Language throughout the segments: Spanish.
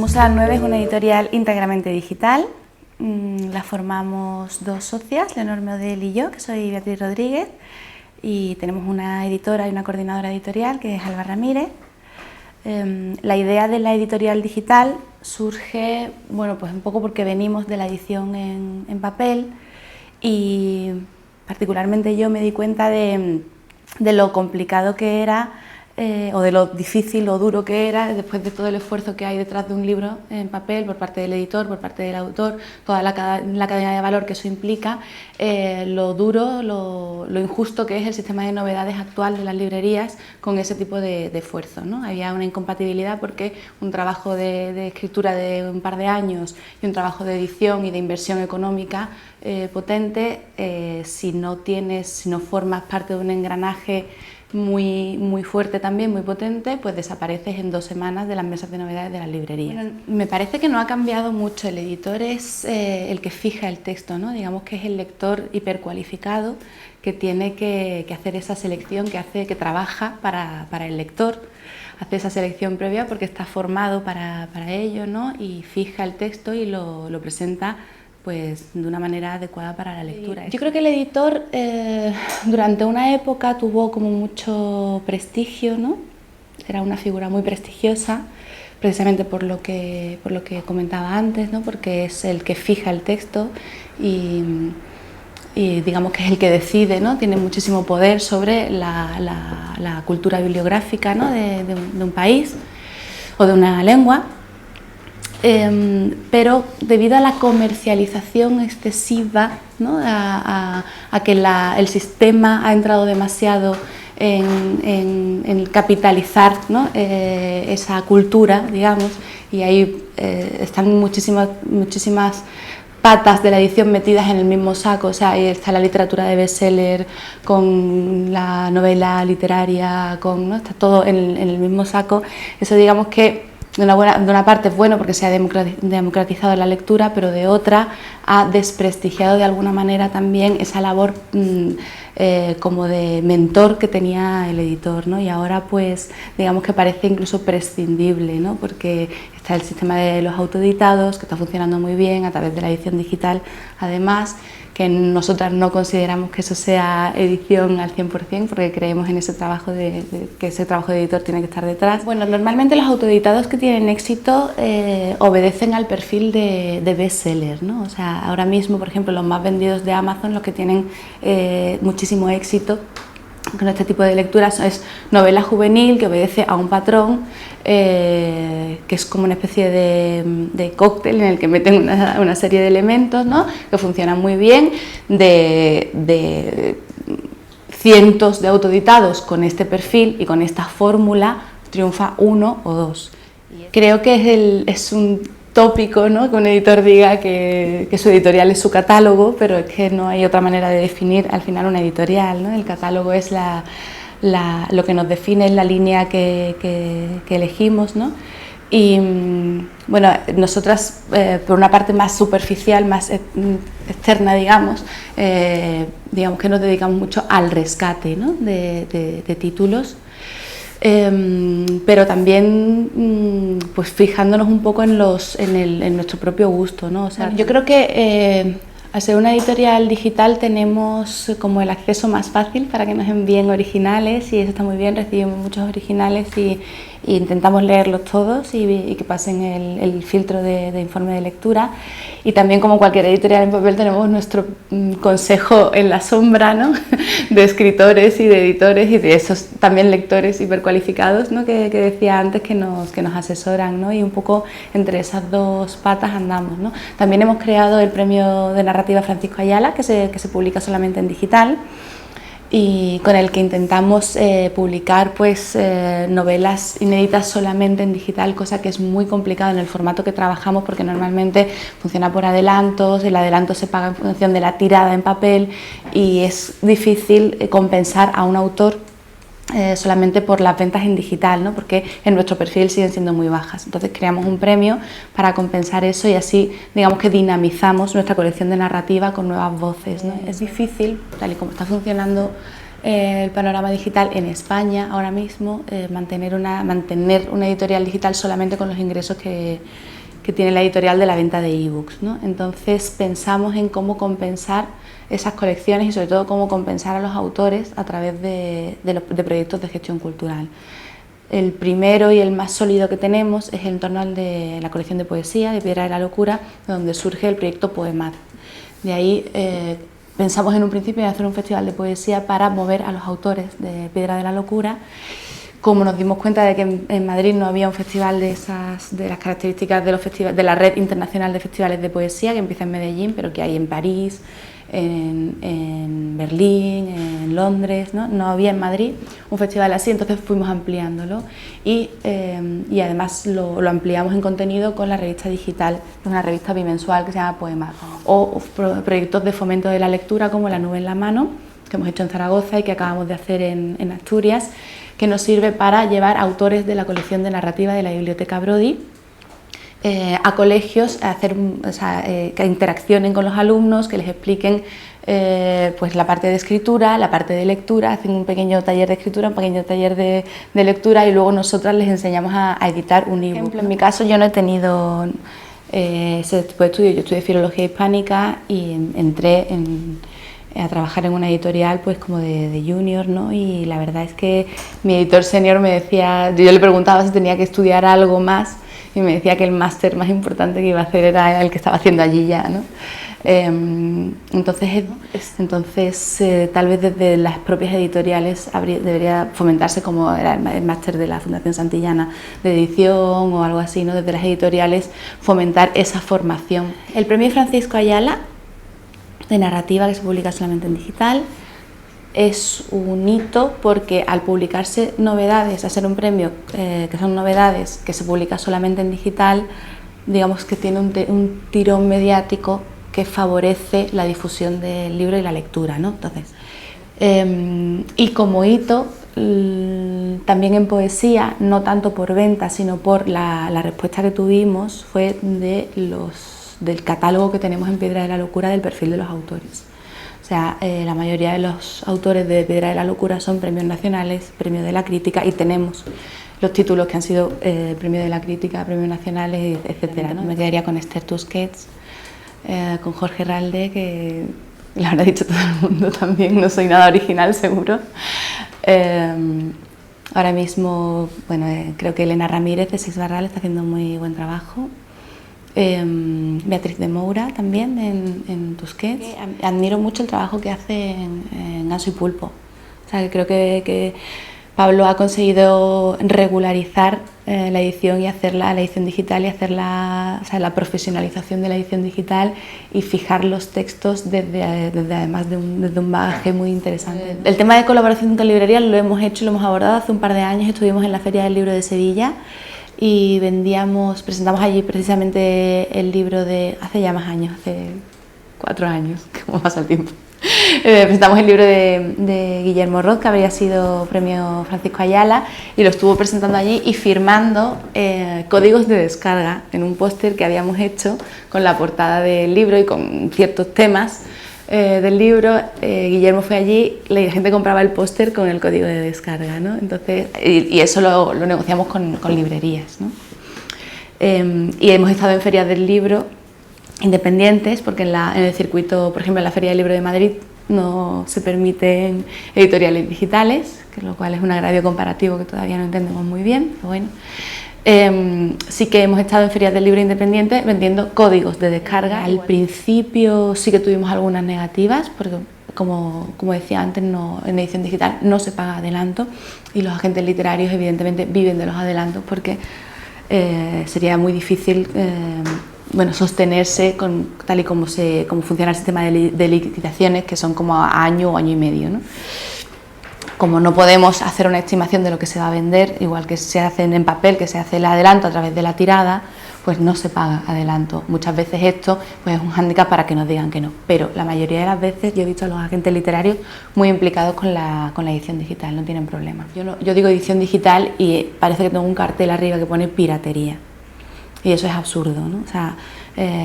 Musal 9 es una editorial íntegramente digital. La formamos dos socias, Leonor Meodel y yo, que soy Beatriz Rodríguez, y tenemos una editora y una coordinadora editorial, que es Alba Ramírez. La idea de la editorial digital surge, bueno, pues un poco porque venimos de la edición en papel, y particularmente yo me di cuenta de lo complicado que era, o de lo difícil o duro que era, después de todo el esfuerzo que hay detrás de un libro en papel por parte del editor, por parte del autor, toda la cadena de valor que eso implica, lo duro, lo injusto que es el sistema de novedades actual de las librerías con ese tipo de esfuerzo, ¿no? Había una incompatibilidad porque un trabajo de escritura de un par de años y un trabajo de edición y de inversión económica potente, si no formas parte de un engranaje muy fuerte también, muy potente, pues desapareces en 2 semanas de las mesas de novedades de las librerías. Bueno, me parece que no ha cambiado mucho. El editor es el que fija el texto, ¿no? Digamos que es el lector hipercualificado que tiene que hacer esa selección, que trabaja para el lector, hace esa selección previa porque está formado para ello, ¿no? Y fija el texto y lo presenta pues de una manera adecuada para la lectura. Yo creo que el editor durante una época tuvo como mucho prestigio, ¿no? Era una figura muy prestigiosa, precisamente por lo que comentaba antes, ¿no? Porque es el que fija el texto y digamos que es el que decide, ¿no? Tiene muchísimo poder sobre la cultura bibliográfica, ¿no? de un país o de una lengua. Pero debido a la comercialización excesiva, ¿no? a que el sistema ha entrado demasiado en capitalizar, ¿no? Esa cultura, digamos, y ahí están muchísimas patas de la edición metidas en el mismo saco. O sea, ahí está la literatura de bestseller con la novela literaria, ¿no? Está todo en el mismo saco. Eso, digamos que de una parte es bueno porque se ha democratizado la lectura, pero de otra ha desprestigiado de alguna manera también esa labor como de mentor que tenía el editor, ¿no? Y ahora pues digamos que parece incluso prescindible, ¿no? Porque está el sistema de los autoeditados, que está funcionando muy bien a través de la edición digital, además, que nosotras no consideramos que eso sea edición al 100%, porque creemos en ese trabajo que ese trabajo de editor tiene que estar detrás. Bueno, normalmente los autoeditados que tienen éxito obedecen al perfil de bestseller, ¿no? O sea, ahora mismo, por ejemplo, los más vendidos de Amazon, los que tienen muchísimo éxito con este tipo de lecturas, es novela juvenil que obedece a un patrón, que es como una especie de cóctel en el que meten una serie de elementos, ¿no? Que funcionan muy bien, de cientos de autoeditados con este perfil y con esta fórmula triunfa 1 o 2. Creo que es un tópico, ¿no? Que un editor diga que su editorial es su catálogo, pero es que no hay otra manera de definir al final una editorial, ¿no? El catálogo es lo que nos define, es la línea que elegimos, ¿no? Y bueno, nosotras por una parte más superficial, más externa, digamos que nos dedicamos mucho al rescate, ¿no? de títulos. Pero también pues fijándonos un poco en nuestro propio gusto, ¿no? O sea, yo creo que al ser una editorial digital tenemos como el acceso más fácil para que nos envíen originales, y eso está muy bien. Recibimos muchos originales y intentamos leerlos todos y que pasen el filtro de informe de lectura. Y también, como cualquier editorial en papel, tenemos nuestro consejo en la sombra, ¿no? De escritores y de editores y de esos también lectores hipercualificados, ¿no? que decía antes, que nos asesoran, ¿no? Y un poco entre esas dos patas andamos, ¿no? También hemos creado el premio de narrativa Francisco Ayala, que se publica solamente en digital, y con el que intentamos publicar pues novelas inéditas solamente en digital, cosa que es muy complicado en el formato que trabajamos, porque normalmente funciona por adelantos, el adelanto se paga en función de la tirada en papel y es difícil compensar a un autor solamente por las ventas en digital, ¿no? Porque en nuestro perfil siguen siendo muy bajas. Entonces creamos un premio para compensar eso, y así digamos que dinamizamos nuestra colección de narrativa con nuevas voces, ¿no? Es difícil, tal y como está funcionando el panorama digital en España ahora mismo, mantener una editorial digital solamente con los ingresos que tiene la editorial de la venta de ebooks, ¿no? Entonces pensamos en cómo compensar esas colecciones y sobre todo cómo compensar a los autores a través de proyectos de gestión cultural. El primero y el más sólido que tenemos es en torno al de la colección de poesía de Piedra de la Locura, donde surge el proyecto Poemad. De ahí pensamos en un principio en hacer un festival de poesía para mover a los autores de Piedra de la Locura. Como nos dimos cuenta de que en Madrid no había un festival de las características de la red internacional de festivales de poesía, que empieza en Medellín, pero que hay en París, en Berlín, en Londres, ¿no? Había en Madrid un festival así, entonces fuimos ampliándolo y además lo ampliamos en contenido con la revista digital, una revista bimensual que se llama Poema, o proyectos de fomento de la lectura como La Nube en la Mano, que hemos hecho en Zaragoza y que acabamos de hacer en Asturias, que nos sirve para llevar autores de la colección de narrativa de la Biblioteca Brody a colegios, a hacer, que interaccionen con los alumnos, que les expliquen pues la parte de escritura, la parte de lectura, hacen un pequeño taller de escritura, un pequeño taller de lectura y luego nosotras les enseñamos a editar un ebook. En mi caso yo no he tenido ese tipo de estudios, yo estudié Filología Hispánica y entré a trabajar en una editorial pues como de junior, ¿no? Y la verdad es que mi editor senior me decía, yo le preguntaba si tenía que estudiar algo más y me decía que el máster más importante que iba a hacer era el que estaba haciendo allí ya, ¿no? Entonces tal vez desde las propias editoriales debería fomentarse, como era el máster de la Fundación Santillana de edición o algo así, ¿no? Desde las editoriales fomentar esa formación. El premio Francisco Ayala de narrativa, que se publica solamente en digital, es un hito porque al publicarse novedades, a ser un premio que son novedades que se publica solamente en digital, digamos que tiene un tirón mediático que favorece la difusión del libro y la lectura, ¿no? Entonces, y como hito, también en poesía, no tanto por venta, sino por la respuesta que tuvimos, fue del catálogo que tenemos en Piedra de la Locura del perfil de los autores. O sea, la mayoría de los autores de Piedra de la Locura son premios nacionales, premios de la crítica, y tenemos los títulos que han sido premio de la crítica, premios nacionales, etcétera, ¿no? Me quedaría con Esther Tusquets, con Jorge Ralde, que lo habrá dicho todo el mundo también, no soy nada original seguro. Ahora mismo, bueno, creo que Elena Ramírez de Seix Barral está haciendo un muy buen trabajo. Beatriz de Moura también en Tusquets. Admiro mucho el trabajo que hace en Ganso y Pulpo. O sea, que creo que Pablo ha conseguido regularizar la edición y hacer la edición digital y hacer la profesionalización de la edición digital y fijar los textos además desde un bagaje muy interesante. El tema de colaboración con librerías lo hemos hecho y lo hemos abordado hace un par de años. Estuvimos en la Feria del Libro de Sevilla y presentamos allí precisamente el libro hace ya más años, hace 4 años, cómo pasa el tiempo. Presentamos el libro de Guillermo Roth, que habría sido premio Francisco Ayala, y lo estuvo presentando allí y firmando códigos de descarga en un póster que habíamos hecho con la portada del libro y con ciertos temas del libro. Guillermo fue allí, la gente compraba el póster con el código de descarga, ¿no? Entonces, y eso lo negociamos con librerías, ¿no? Y hemos estado en ferias del libro independientes, porque en el circuito, por ejemplo, en la Feria del Libro de Madrid no se permiten editoriales digitales, lo cual es un agravio comparativo que todavía no entendemos muy bien, pero bueno. Sí que hemos estado en ferias del libro independiente vendiendo códigos de descarga. Al principio sí que tuvimos algunas negativas, porque como decía antes, en edición digital no se paga adelanto y los agentes literarios evidentemente viven de los adelantos, porque sería muy difícil sostenerse tal y como funciona el sistema de liquidaciones, que son como a año o año y medio, ¿no? Como no podemos hacer una estimación de lo que se va a vender, igual que se hace en papel, que se hace el adelanto a través de la tirada, pues no se paga adelanto. Muchas veces esto pues, es un hándicap para que nos digan que no, pero la mayoría de las veces yo he visto a los agentes literarios muy implicados con la edición digital, no tienen problema. Yo digo edición digital y parece que tengo un cartel arriba que pone piratería, y eso es absurdo, ¿no? O sea,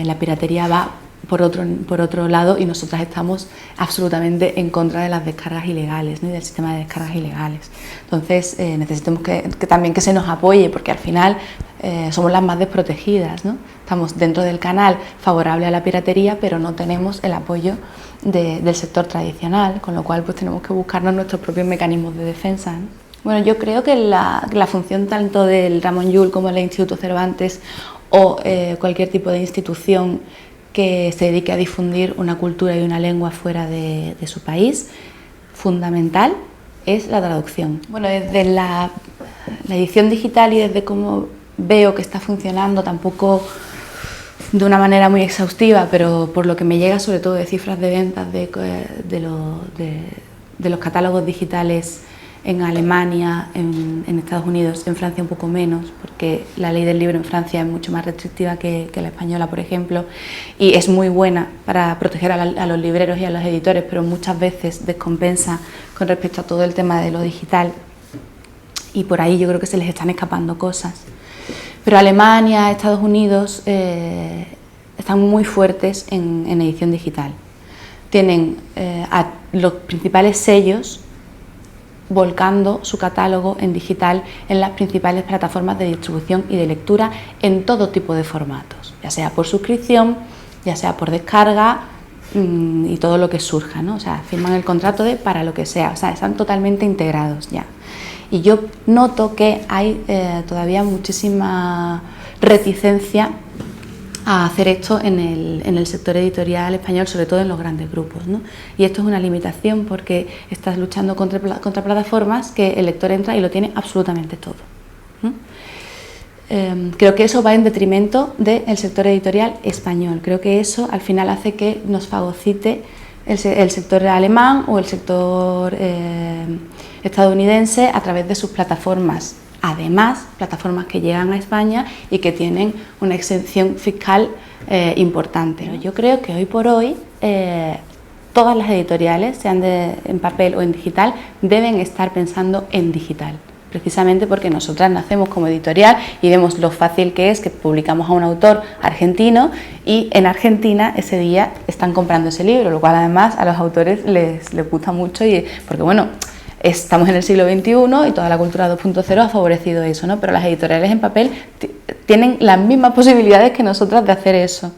la piratería va por otro lado, y nosotras estamos absolutamente en contra de las descargas ilegales, ¿no? Y del sistema de descargas ilegales. Entonces necesitamos que también que se nos apoye, porque al final somos las más desprotegidas, ¿no? Estamos dentro del canal favorable a la piratería, pero no tenemos el apoyo del sector tradicional, con lo cual pues tenemos que buscarnos nuestros propios mecanismos de defensa, ¿no? Bueno, yo creo que la función tanto del Ramon Llull como del Instituto Cervantes o cualquier tipo de institución que se dedique a difundir una cultura y una lengua fuera de su país, fundamental es la traducción. Bueno, desde la edición digital y desde cómo veo que está funcionando, tampoco de una manera muy exhaustiva, pero por lo que me llega sobre todo de cifras de ventas de los catálogos digitales en Alemania, en Estados Unidos, en Francia un poco menos, porque la ley del libro en Francia es mucho más restrictiva que la española, por ejemplo, y es muy buena para proteger a los libreros y a los editores, pero muchas veces descompensa con respecto a todo el tema de lo digital, y por ahí yo creo que se les están escapando cosas. Pero Alemania, Estados Unidos están muy fuertes en edición digital. Tienen a los principales sellos volcando su catálogo en digital en las principales plataformas de distribución y de lectura en todo tipo de formatos, ya sea por suscripción, ya sea por descarga y todo lo que surja, ¿no? O sea, firman el contrato para lo que sea, o sea, están totalmente integrados ya. Y yo noto que hay todavía muchísima reticencia a hacer esto en el sector editorial español, sobre todo en los grandes grupos, ¿no? Y esto es una limitación porque estás luchando contra plataformas que el lector entra y lo tiene absolutamente todo, ¿no? Creo que eso va en detrimento del sector editorial español. Creo que eso al final hace que nos fagocite el sector alemán o el sector estadounidense a través de sus plataformas. Además, plataformas que llegan a España y que tienen una exención fiscal importante. Yo creo que hoy por hoy todas las editoriales, sean en papel o en digital, deben estar pensando en digital, precisamente porque nosotras nacemos como editorial y vemos lo fácil que es que publicamos a un autor argentino y en Argentina ese día están comprando ese libro, lo cual además a los autores les gusta mucho, porque bueno, estamos en el siglo XXI y toda la cultura 2.0 ha favorecido eso, ¿no? Pero las editoriales en papel tienen las mismas posibilidades que nosotras de hacer eso.